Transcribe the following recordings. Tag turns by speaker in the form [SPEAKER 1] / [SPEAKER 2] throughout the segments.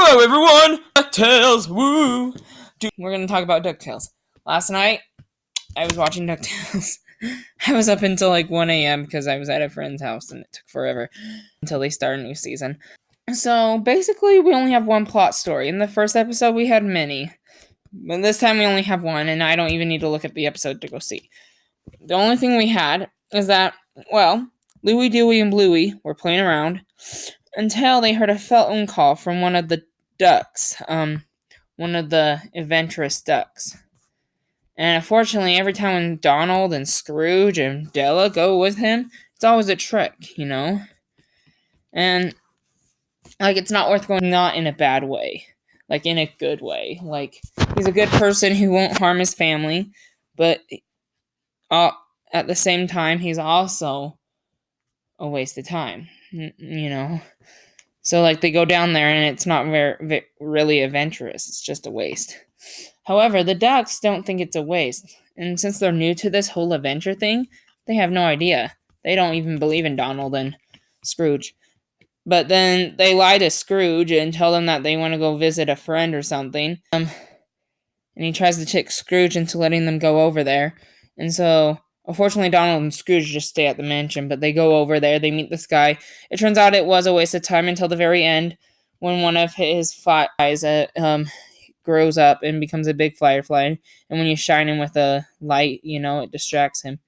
[SPEAKER 1] Hello everyone! DuckTales! Woo! We're gonna talk about DuckTales. Last night, I was watching DuckTales. I was up until like 1 a.m. because I was at a friend's house and it took forever until they start a new season. So basically, we only have one plot story. In the first episode, we had many. But this time, we only have one, and I don't even need to look at the episode to go see. The only thing we had is that, well, Louie, Dewey, and Bluey were playing around until they heard a phone call from one of the ducks, one of the adventurous ducks. And unfortunately, every time when Donald and Scrooge and Della go with him, it's always a trick, you know? And, like, it's not worth going, not in a bad way. Like, in a good way. Like, he's a good person who won't harm his family, but at the same time, he's also a waste of time, you know? So, like, they go down there, and it's not really adventurous. It's just a waste. However, the ducks don't think it's a waste. And since they're new to this whole adventure thing, they have no idea. They don't even believe in Donald and Scrooge. But then they lie to Scrooge and tell them that they want to go visit a friend or something. And he tries to trick Scrooge into letting them go over there. And so, unfortunately, Donald and Scrooge just stay at the mansion, but they go over there, they meet this guy. It turns out it was a waste of time until the very end, when one of his flies grows up and becomes a big firefly, and when you shine him with a light, you know, it distracts him.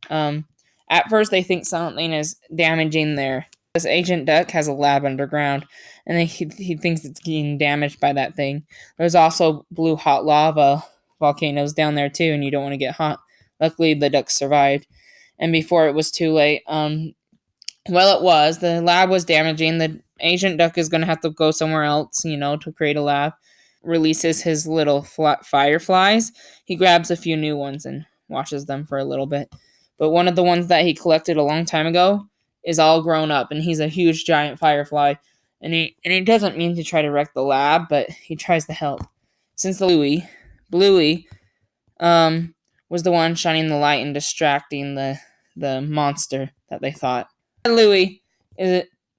[SPEAKER 1] At first, they think something is damaging this agent duck has a lab underground, and he thinks it's getting damaged by that thing. There's also blue hot lava volcanoes down there, too, and you don't want to get hot. Luckily, the ducks survived. And before it was too late, the lab was damaging. The agent duck is going to have to go somewhere else, you know, to create a lab. Releases his little fireflies. He grabs a few new ones and watches them for a little bit. But one of the ones that he collected a long time ago is all grown up, and he's a huge giant firefly. And he doesn't mean to try to wreck the lab, but he tries to help. Since Bluey was the one shining the light and distracting the monster that they thought. Louie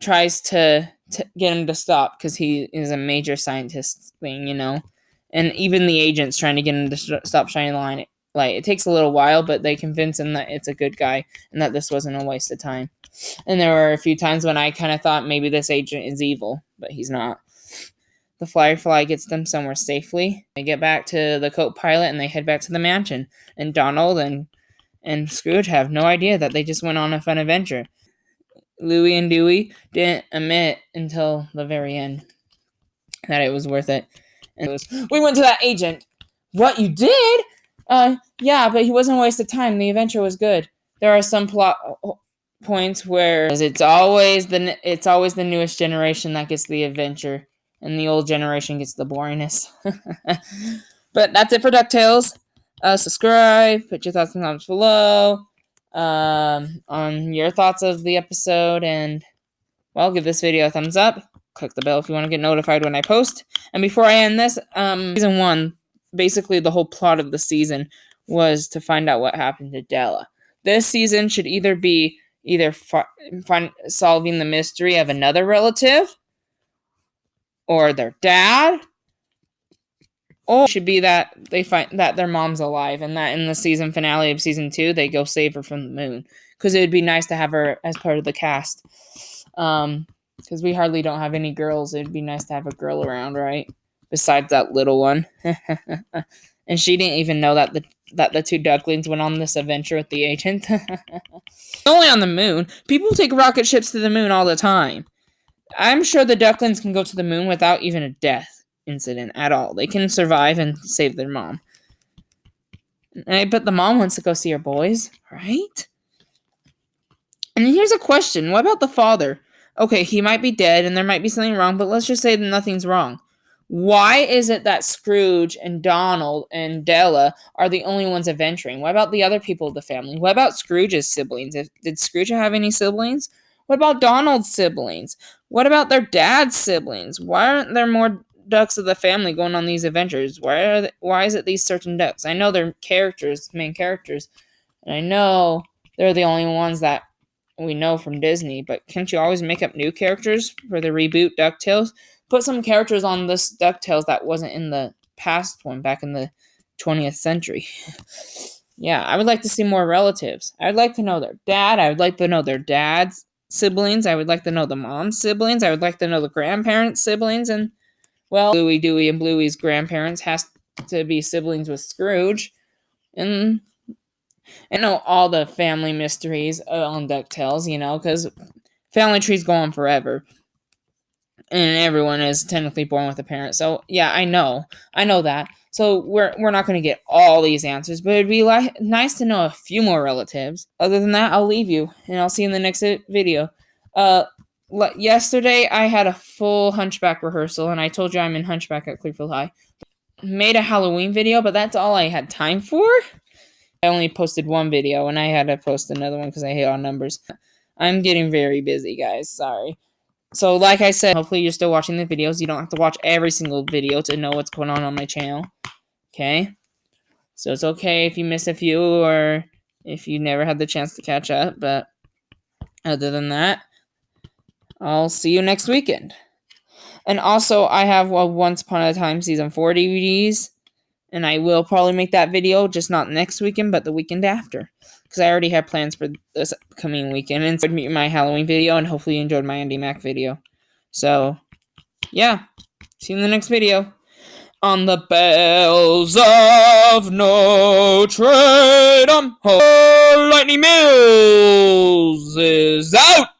[SPEAKER 1] tries to get him to stop because he is a major scientist thing, you know. And even the agent's trying to get him to stop shining the light. It takes a little while, but they convince him that it's a good guy and that this wasn't a waste of time. And there were a few times when I kind of thought maybe this agent is evil, but he's not. The firefly gets them somewhere safely. They get back to the co-pilot and they head back to the mansion. And Donald and Scrooge have no idea that they just went on a fun adventure. Louie and Dewey didn't admit until the very end that it was worth it. And it was, we went to that agent. What, you did? Yeah, but he wasn't a waste of time. The adventure was good. There are some plot points where it's always the newest generation that gets the adventure, and the old generation gets the boringness. But that's it for DuckTales. Subscribe, put your thoughts in the comments below on your thoughts of the episode, and, well, give this video a thumbs up. Click the bell if you want to get notified when I post. And before I end this, season 1, basically the whole plot of the season was to find out what happened to Della. This season should either be solving the mystery of another relative, or their dad, or it should be that they find that their mom's alive, and that in the season finale of season 2, they go save her from the moon. Because it would be nice to have her as part of the cast. Because we hardly don't have any girls. It'd be nice to have a girl around, right? Besides that little one. And she didn't even know that the two ducklings went on this adventure with the agent. Only on the moon. People take rocket ships to the moon all the time. I'm sure the ducklings can go to the moon without even a death incident at all. They can survive and save their mom. And I bet the mom wants to go see her boys, right? And here's a question. What about the father? Okay, he might be dead and there might be something wrong, but let's just say that nothing's wrong. Why is it that Scrooge and Donald and Della are the only ones adventuring? What about the other people of the family? What about Scrooge's siblings? Did Scrooge have any siblings? What about Donald's siblings? What about their dad's siblings? Why aren't there more ducks of the family going on these adventures? Why is it these certain ducks? I know they're main characters, and I know they're the only ones that we know from Disney, but can't you always make up new characters for the reboot DuckTales? put some characters on this DuckTales that wasn't in the past one back in the 20th century. Yeah, I would like to see more relatives. I would like to know their dad. I would like to know their dad's siblings. I would like to know the mom's siblings. I would like to know the grandparents' siblings. And, well, Bluey, Dewey, and Bluey's grandparents has to be siblings with Scrooge. And know all the family mysteries on DuckTales, because family trees go on forever. And everyone is technically born with a parent. So, yeah, I know that. So we're not going to get all these answers, but it'd be nice to know a few more relatives. Other than that, I'll leave you, and I'll see you in the next video. Yesterday I had a full Hunchback rehearsal, and I told you I'm in Hunchback at Clearfield High. Made a Halloween video, but that's all I had time for. I only posted one video, and I had to post another one because I hate on numbers. I'm getting very busy, guys. Sorry. So, like I said, hopefully you're still watching the videos. You don't have to watch every single video to know what's going on my channel. Okay? So it's okay if you miss a few or if you never had the chance to catch up. But other than that, I'll see you next weekend. And also, I have Once Upon a Time Season 4 DVDs. And I will probably make that video, just not next weekend, but the weekend after. Because I already have plans for this coming weekend. And enjoyed my Halloween video, and hopefully you enjoyed my Andy Mac video. So, yeah. See you in the next video. On the bells of Notre Dame, Lightning Mills is out!